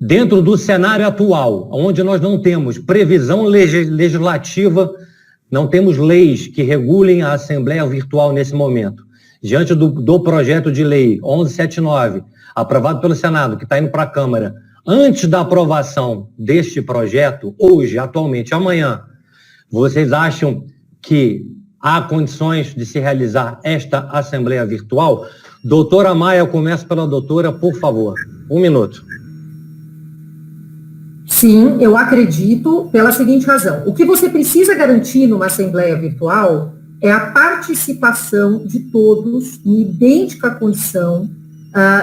dentro do cenário atual, onde nós não temos previsão legislativa, não temos leis que regulem a Assembleia Virtual nesse momento, diante do projeto de lei 1179, aprovado pelo Senado, que está indo para a Câmara, antes da aprovação deste projeto, hoje, atualmente, amanhã, vocês acham que há condições de se realizar esta Assembleia Virtual? Doutora Maia, eu começo pela doutora, por favor. 1 minuto. Sim, eu acredito pela seguinte razão. O que você precisa garantir numa Assembleia Virtual é a participação de todos em idêntica condição,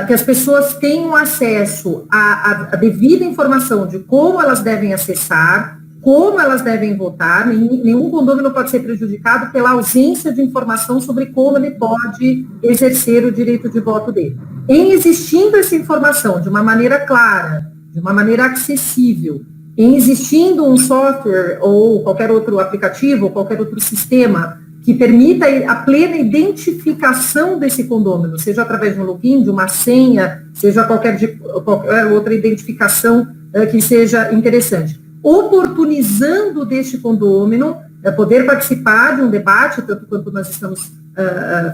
que as pessoas tenham acesso à devida informação de como elas devem acessar, como elas devem votar. Nenhum condômino pode ser prejudicado pela ausência de informação sobre como ele pode exercer o direito de voto dele. Em existindo essa informação de uma maneira clara, de uma maneira acessível, em existindo um software ou qualquer outro aplicativo ou qualquer outro sistema que permita a plena identificação desse condômino, seja através de um login, de uma senha, seja qualquer outra identificação que seja interessante, oportunizando deste condômino poder participar de um debate, tanto quanto nós estamos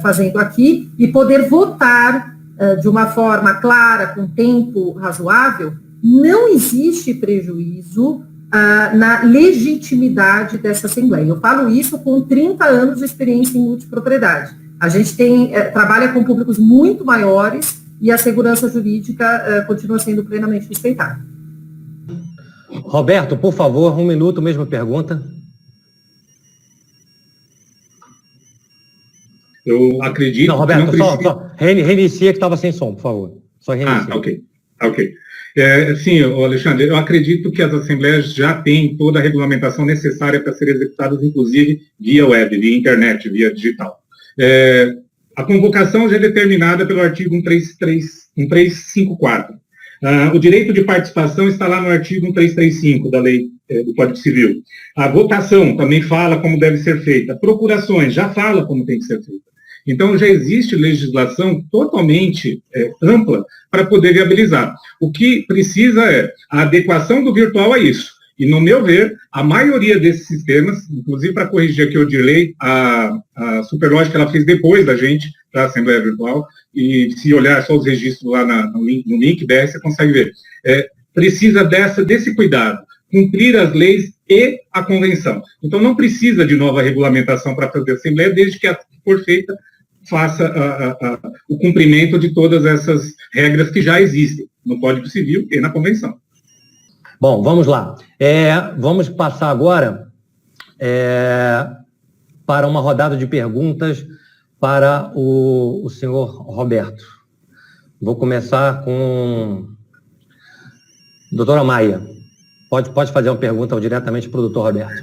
fazendo aqui, e poder votar de uma forma clara, com tempo razoável. Não existe prejuízo na legitimidade dessa Assembleia. Eu falo isso com 30 anos de experiência em multipropriedade. A gente trabalha com públicos muito maiores e a segurança jurídica continua sendo plenamente respeitada. Roberto, por favor, 1 minuto, mesma pergunta. Eu acredito... Não, Roberto, só reinicia que estava sem som, por favor. Só reinicia. Ok. Sim, Alexandre, eu acredito que as assembleias já têm toda a regulamentação necessária para serem executadas, inclusive via web, via internet, via digital. A convocação já é determinada pelo artigo 1354. O direito de participação está lá no artigo 1335 da lei do Código Civil. A votação também fala como deve ser feita. Procurações já fala como tem que ser feita. Então, já existe legislação totalmente ampla para poder viabilizar. O que precisa é a adequação do virtual a isso. E, no meu ver, a maioria desses sistemas, inclusive para corrigir aqui o delay, a Superlógica ela fez depois da gente, da Assembleia Virtual, e se olhar só os registros lá no link BR, você consegue ver. Precisa desse cuidado, cumprir as leis e a convenção. Então, não precisa de nova regulamentação para fazer a Assembleia, desde que a for feita, faça o cumprimento de todas essas regras que já existem no Código Civil e na Convenção. Bom, vamos lá. Vamos passar agora para uma rodada de perguntas para o senhor Roberto. Vou começar com a doutora Maia. Pode fazer uma pergunta diretamente para o doutor Roberto.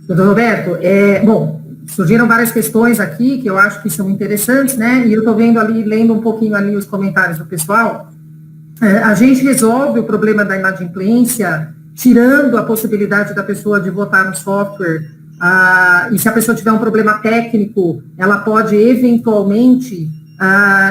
Doutor Roberto, surgiram várias questões aqui que eu acho que são interessantes, né? E eu estou lendo um pouquinho ali os comentários do pessoal. A gente resolve o problema da inadimplência tirando a possibilidade da pessoa de votar no software. E se a pessoa tiver um problema técnico, ela pode eventualmente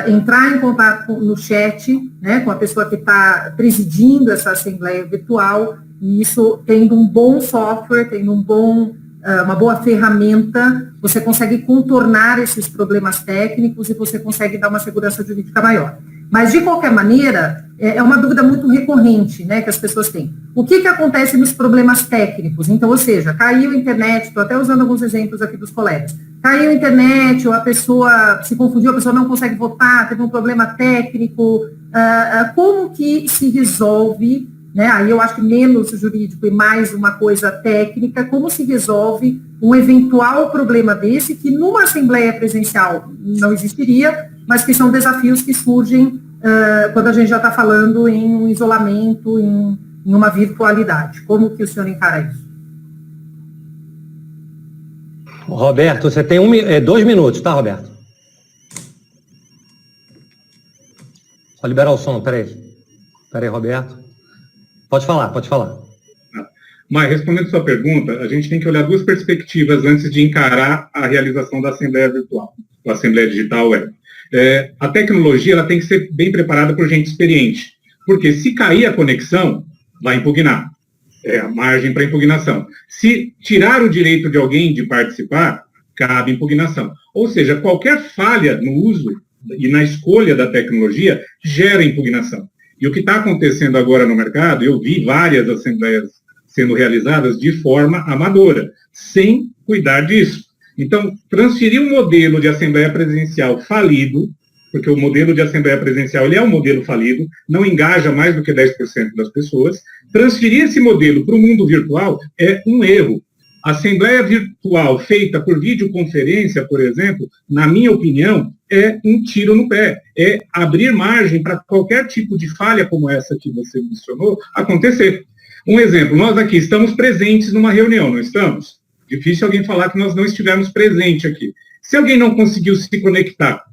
entrar em contato no chat, né, com a pessoa que está presidindo essa Assembleia Virtual, e isso, tendo um bom software, tendo uma boa ferramenta, você consegue contornar esses problemas técnicos e você consegue dar uma segurança jurídica maior. Mas, de qualquer maneira, é uma dúvida muito recorrente, né, que as pessoas têm. O que acontece nos problemas técnicos? Então, ou seja, caiu a internet, estou até usando alguns exemplos aqui dos colegas. Caiu a internet, ou a pessoa se confundiu, a pessoa não consegue votar, teve um problema técnico. Como que se resolve, né, aí eu acho que menos jurídico e mais uma coisa técnica, como se resolve um eventual problema desse, que numa assembleia presencial não existiria, mas que são desafios que surgem quando a gente já está falando em um isolamento, em uma virtualidade. Como que o senhor encara isso? Roberto, você tem 2 minutos, tá, Roberto? Só liberar o som, peraí, Roberto. Pode falar. Mas, respondendo a sua pergunta, a gente tem que olhar 2 perspectivas antes de encarar a realização da Assembleia Virtual, da Assembleia Digital Web. A tecnologia ela tem que ser bem preparada por gente experiente, Porque se cair a conexão, vai impugnar. É a margem para impugnação. Se tirar o direito de alguém de participar, cabe impugnação. Ou seja, qualquer falha no uso e na escolha da tecnologia gera impugnação. E o que está acontecendo agora no mercado, eu vi várias assembleias sendo realizadas de forma amadora, sem cuidar disso. Então, transferir um modelo de assembleia presencial falido, porque o modelo de assembleia presencial ele é um modelo falido, não engaja mais do que 10% das pessoas, transferir esse modelo para o mundo virtual é um erro. A assembleia virtual feita por videoconferência, por exemplo, na minha opinião, é um tiro no pé, é abrir margem para qualquer tipo de falha como essa que você mencionou acontecer. Um exemplo, nós aqui estamos presentes numa reunião, não estamos? Difícil alguém falar que nós não estivemos presentes aqui. Se alguém não conseguiu se conectar,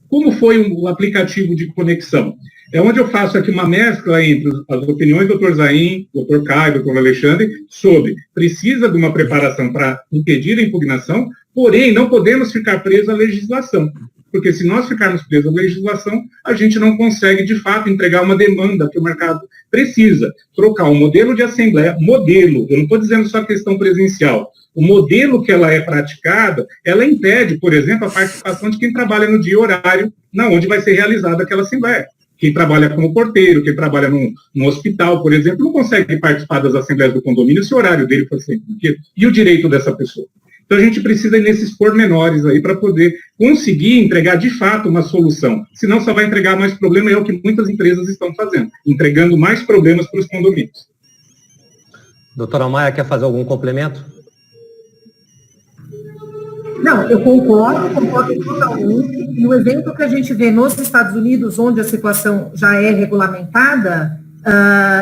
como foi o aplicativo de conexão? É onde eu faço aqui uma mescla entre as opiniões do Dr. Zain, Dr. Caio, Dr. Alexandre, sobre precisa de uma preparação para impedir a impugnação, porém não podemos ficar presos à legislação. Porque se nós ficarmos presos à legislação, a gente não consegue, de fato, entregar uma demanda que o mercado precisa. Trocar um modelo de assembleia, eu não estou dizendo só questão presencial, o modelo que ela é praticada, ela impede, por exemplo, a participação de quem trabalha no dia e horário, na onde vai ser realizada aquela assembleia. Quem trabalha como porteiro, quem trabalha num hospital, por exemplo, não consegue participar das assembleias do condomínio se o horário dele for sempre aquilo. E o direito dessa pessoa? Então, a gente precisa ir nesses pormenores aí para poder conseguir entregar, de fato, uma solução. Senão, só vai entregar mais problema, e é o que muitas empresas estão fazendo, entregando mais problemas para os condomínios. Doutora Maia, quer fazer algum complemento? Não, eu concordo totalmente. E o exemplo que a gente vê nos Estados Unidos, onde a situação já é regulamentada,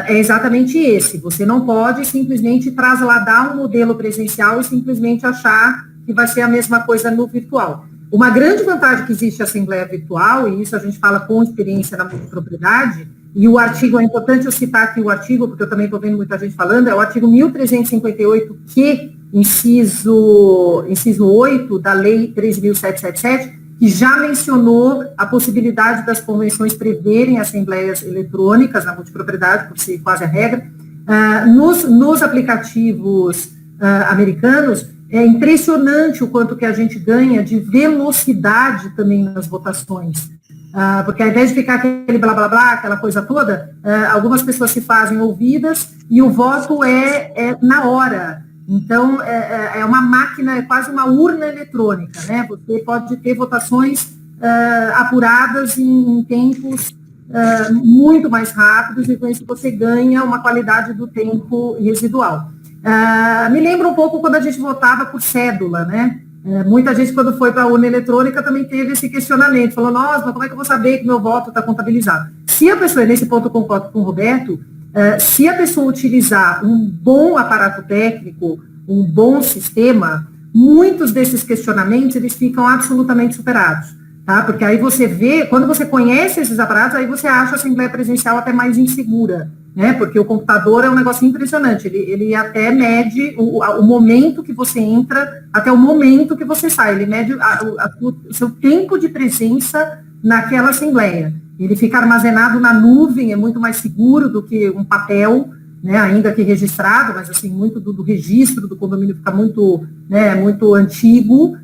é exatamente esse. Você não pode simplesmente trasladar um modelo presencial e simplesmente achar que vai ser a mesma coisa no virtual. Uma grande vantagem que existe a Assembleia Virtual, e isso a gente fala com experiência na multipropriedade, e o artigo, é importante eu citar aqui o artigo, porque eu também estou vendo muita gente falando, é o artigo 1358-Q, inciso 8 da Lei 13.777, que já mencionou a possibilidade das convenções preverem assembleias eletrônicas na multipropriedade, por ser quase a regra. Nos aplicativos americanos, é impressionante o quanto que a gente ganha de velocidade também nas votações. Porque ao invés de ficar aquele blá blá blá, aquela coisa toda, algumas pessoas se fazem ouvidas e o voto é na hora. Então, é uma máquina, é quase uma urna eletrônica, né? Você pode ter votações apuradas em tempos muito mais rápidos, e com isso você ganha uma qualidade do tempo residual. Me lembra um pouco quando a gente votava por cédula, né? Muita gente, quando foi para a urna eletrônica, também teve esse questionamento, falou, nossa, mas como é que eu vou saber que meu voto está contabilizado? Se a pessoa, nesse ponto eu concordo com o Roberto, se a pessoa utilizar um bom aparato técnico, um bom sistema, muitos desses questionamentos, eles ficam absolutamente superados, tá? Porque aí você vê, quando você conhece esses aparatos, aí você acha a assembleia presencial até mais insegura, né? Porque o computador é um negócio impressionante, ele até mede o momento que você entra até o momento que você sai, ele mede o seu tempo de presença naquela assembleia. Ele fica armazenado na nuvem, é muito mais seguro do que um papel, né, ainda que registrado, mas assim, muito do registro do condomínio fica muito, né, muito antigo,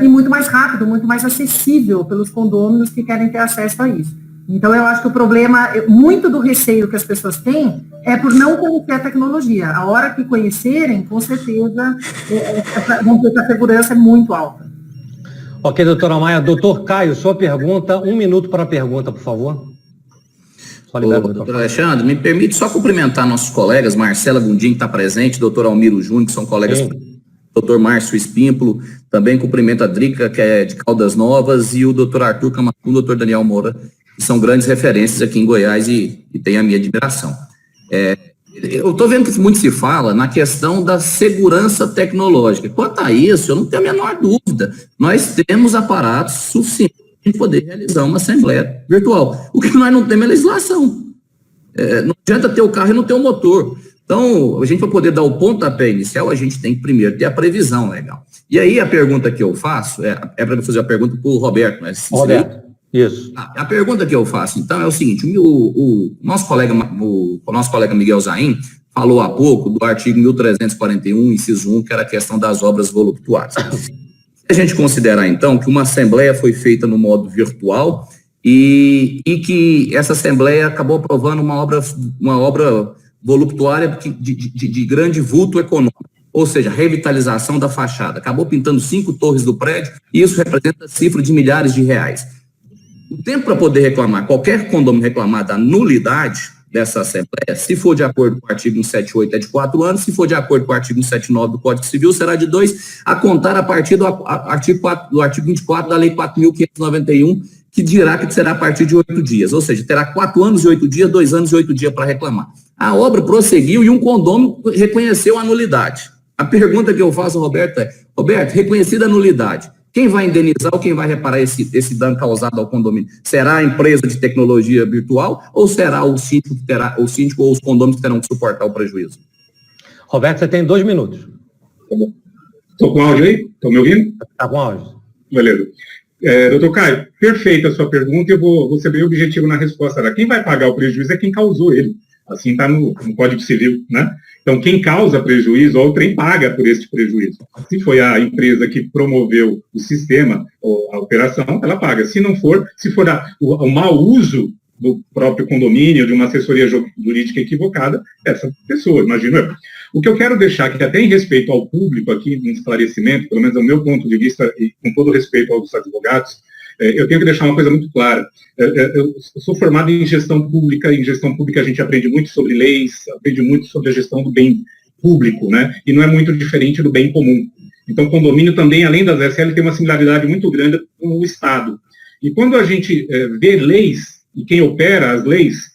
e muito mais rápido, muito mais acessível pelos condôminos que querem ter acesso a isso. Então, eu acho que o problema, muito do receio que as pessoas têm, é por não conhecer a tecnologia. A hora que conhecerem, com certeza, vão ter que a segurança é muito alta. Ok, doutora Maia. Doutor Caio, sua pergunta, 1 minuto para a pergunta, por favor. Doutor Alexandre, me permite só cumprimentar nossos colegas, Marcela Gundim, que está presente, doutor Almiro Júnior, que são colegas, doutor Márcio Espímpolo, também cumprimento a Drica, que é de Caldas Novas, e o doutor Arthur Camacum, o doutor Daniel Moura, que são grandes referências aqui em Goiás e tem a minha admiração. Eu estou vendo que muito se fala na questão da segurança tecnológica. Quanto a isso, eu não tenho a menor dúvida. Nós temos aparatos suficientes para poder realizar uma assembleia virtual. O que nós não temos é legislação. Não adianta ter o carro e não ter o motor. Então, a gente, para poder dar o pontapé inicial, a gente tem que primeiro ter a previsão legal. E aí, a pergunta que eu faço, é para fazer a pergunta para o Roberto, mas Roberto. Isso. A pergunta que eu faço, então, é o seguinte, o nosso colega Miguel Zain falou há pouco do artigo 1341, inciso 1, que era a questão das obras voluptuárias. Se a gente considerar, então, que uma assembleia foi feita no modo virtual e que essa assembleia acabou aprovando uma obra voluptuária de grande vulto econômico, ou seja, revitalização da fachada, acabou pintando 5 torres do prédio, e isso representa cifra de milhares de reais. O tempo para poder reclamar, qualquer condomínio reclamar da nulidade dessa Assembleia, se for de acordo com o artigo 178, é de 4 anos, se for de acordo com o artigo 179 do Código Civil, será de 2, a contar a partir do artigo 24 da Lei 4.591, que dirá que será a partir de 8 dias, ou seja, terá 4 anos e 8 dias, 2 anos e 8 dias para reclamar. A obra prosseguiu e um condômino reconheceu a nulidade. A pergunta que eu faço, Roberto, é, Roberto, reconhecida a nulidade, quem vai indenizar ou quem vai reparar esse dano causado ao condomínio? Será a empresa de tecnologia virtual ou será o síndico ou os condôminos que terão que suportar o prejuízo? Roberto, você tem 2 minutos. Estou com áudio aí? Estão me ouvindo? Está com áudio. Beleza. Doutor Caio, perfeita a sua pergunta, eu vou ser bem objetivo na resposta. Quem vai pagar o prejuízo é quem causou ele. Assim está no Código Civil, né? Então, quem causa prejuízo, outrem paga por este prejuízo. Se foi a empresa que promoveu o sistema ou a operação, ela paga. Se não for, se for o mau uso do próprio condomínio, de uma assessoria jurídica equivocada, essa pessoa, imagino eu. O que eu quero deixar aqui, até em respeito ao público aqui, um esclarecimento, pelo menos do meu ponto de vista, e com todo respeito aos advogados, eu tenho que deixar uma coisa muito clara. Eu sou formado em gestão pública a gente aprende muito sobre leis, aprende muito sobre a gestão do bem público, né? E não é muito diferente do bem comum. Então, o condomínio também, além das SL, tem uma similaridade muito grande com o Estado. E quando a gente vê leis, e quem opera as leis,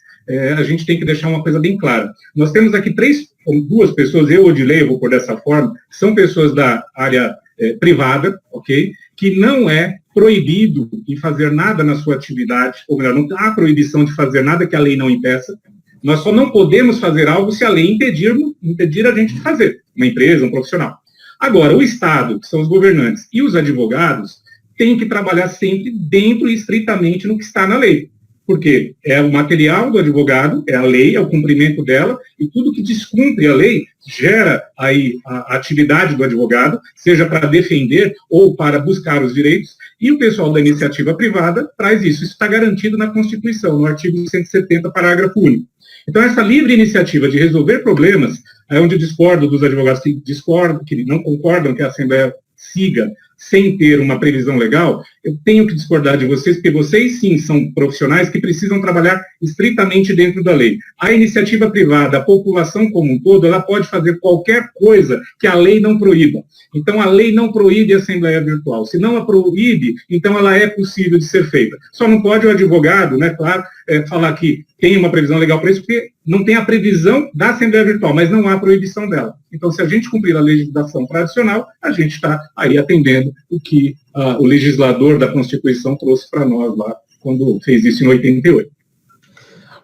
a gente tem que deixar uma coisa bem clara. Nós temos aqui 2 pessoas, eu, Odilei, eu vou pôr dessa forma, são pessoas da área privada, ok? Que não é proibido em fazer nada na sua atividade, ou melhor, não há proibição de fazer nada que a lei não impeça. Nós só não podemos fazer algo se a lei impedir a gente de fazer, uma empresa, um profissional. Agora, o Estado, que são os governantes, e os advogados, têm que trabalhar sempre dentro e estritamente no que está na lei. Porque é o material do advogado, é a lei, é o cumprimento dela, e tudo que descumpre a lei gera aí a atividade do advogado, seja para defender ou para buscar os direitos, e o pessoal da iniciativa privada traz isso. Isso está garantido na Constituição, no artigo 170, parágrafo único. Então, essa livre iniciativa de resolver problemas, é onde eu discordo dos advogados que não concordam que a Assembleia siga sem ter uma previsão legal, eu tenho que discordar de vocês, porque vocês sim são profissionais que precisam trabalhar estritamente dentro da lei. A iniciativa privada, a população como um todo, ela pode fazer qualquer coisa que a lei não proíba. Então, a lei não proíbe a Assembleia Virtual. Se não a proíbe, então ela é possível de ser feita. Só não pode o advogado, né, claro, falar que tem uma previsão legal para isso, porque não tem a previsão da Assembleia Virtual, mas não há proibição dela. Então, se a gente cumprir a legislação tradicional, a gente está aí atendendo o que o legislador da Constituição trouxe para nós lá, quando fez isso em 88.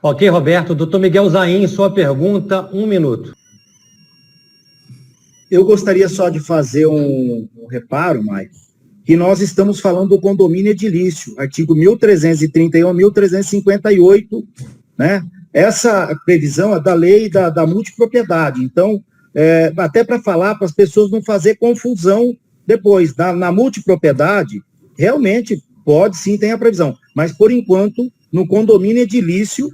Ok, Roberto. Doutor Miguel Zain, sua pergunta, 1 minuto. Eu gostaria só de fazer um reparo, Maicon, que nós estamos falando do condomínio edilício, artigo 1331 a 1358, né? Essa previsão é da lei da multipropriedade. Então, até para falar, para as pessoas não fazer confusão depois. Na multipropriedade, realmente, pode sim, tem a previsão. Mas, por enquanto, no condomínio edilício,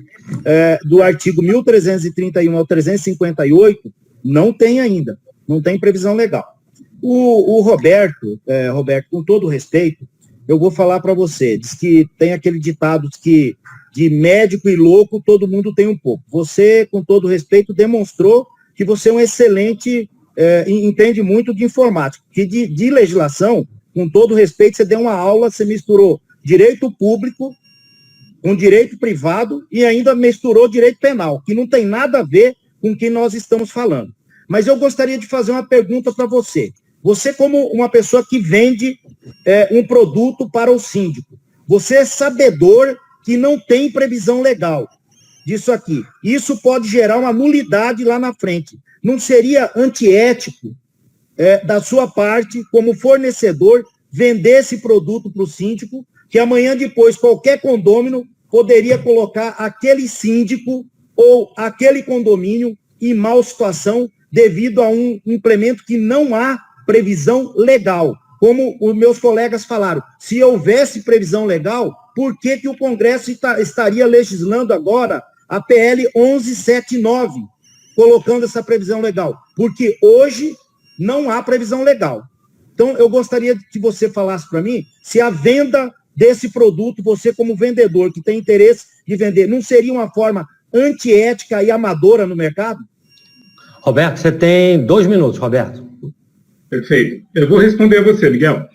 do artigo 1331 ao 1358, não tem ainda. Não tem previsão legal. O Roberto, com todo respeito, eu vou falar para você, diz que tem aquele ditado que de médico e louco todo mundo tem um pouco. Você, com todo respeito, demonstrou que você é um excelente, entende muito de informática, que de legislação, com todo respeito, você deu uma aula, você misturou direito público com direito privado e ainda misturou direito penal, que não tem nada a ver com o que nós estamos falando. Mas eu gostaria de fazer uma pergunta para você. Você, como uma pessoa que vende um produto para o síndico, você é sabedor que não tem previsão legal disso aqui. Isso pode gerar uma nulidade lá na frente. Não seria antiético da sua parte, como fornecedor, vender esse produto para o síndico, que amanhã depois qualquer condômino poderia colocar aquele síndico ou aquele condomínio em mal situação devido a um implemento que não há previsão legal. Como os meus colegas falaram, se houvesse previsão legal, por que o Congresso estaria legislando agora a PL 1179, colocando essa previsão legal? Porque hoje não há previsão legal. Então, eu gostaria que você falasse para mim se a venda desse produto, você como vendedor que tem interesse de vender, não seria uma forma antiética e amadora no mercado? Roberto, você tem 2 minutos, Roberto. Perfeito. Eu vou responder a você, Miguel.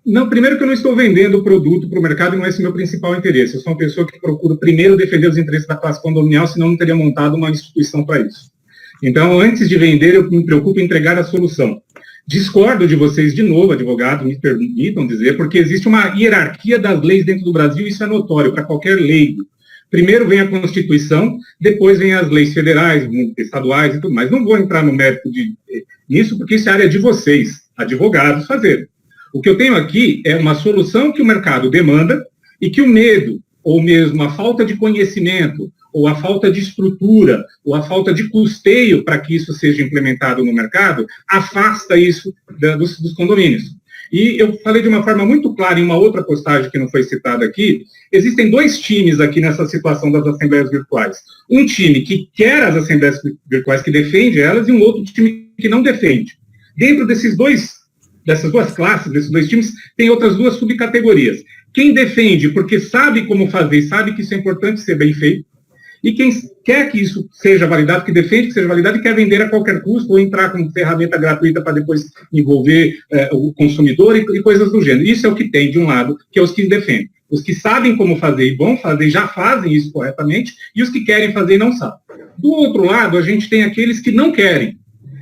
Não, primeiro que eu não estou vendendo o produto para o mercado e não é esse o meu principal interesse. Eu sou uma pessoa que procura primeiro defender os interesses da classe condominial, senão não teria montado uma instituição para isso. Então, antes de vender, eu me preocupo em entregar a solução. Discordo de vocês, de novo, advogado, me permitam dizer, porque existe uma hierarquia das leis dentro do Brasil, isso é notório para qualquer lei. Primeiro vem a Constituição, depois vem as leis federais, estaduais e tudo mais. Não vou entrar no mérito nisso, porque isso é área de vocês, advogados, fazer. O que eu tenho aqui é uma solução que o mercado demanda e que o medo, ou mesmo a falta de conhecimento, ou a falta de estrutura, ou a falta de custeio para que isso seja implementado no mercado, afasta isso dos condomínios. E eu falei de uma forma muito clara em uma outra postagem que não foi citada aqui, existem 2 times aqui nessa situação das assembleias virtuais. Um time que quer as assembleias virtuais, que defende elas, e um outro time que não defende. Dentro dessas 2 classes, desses 2 times, tem outras 2 subcategorias. Quem defende porque sabe como fazer e sabe que isso é importante ser bem feito, e quem quer que isso seja validado, que defende que seja validado e quer vender a qualquer custo ou entrar com ferramenta gratuita para depois envolver o consumidor e coisas do gênero. Isso é o que tem de um lado, que é os que defendem. Os que sabem como fazer e vão fazer, já fazem isso corretamente, e os que querem fazer e não sabem. Do outro lado, a gente tem aqueles que não querem.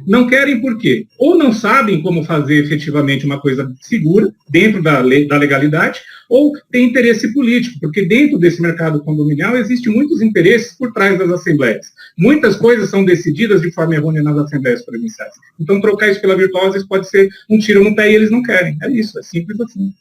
Não querem por quê? Ou não sabem como fazer efetivamente uma coisa segura, dentro da legalidade, ou tem interesse político, porque dentro desse mercado condominial existem muitos interesses por trás das assembleias. Muitas coisas são decididas de forma errônea nas assembleias provinciais. Então, trocar isso pela virtual, às vezes pode ser um tiro no pé e eles não querem. É isso, é simples assim.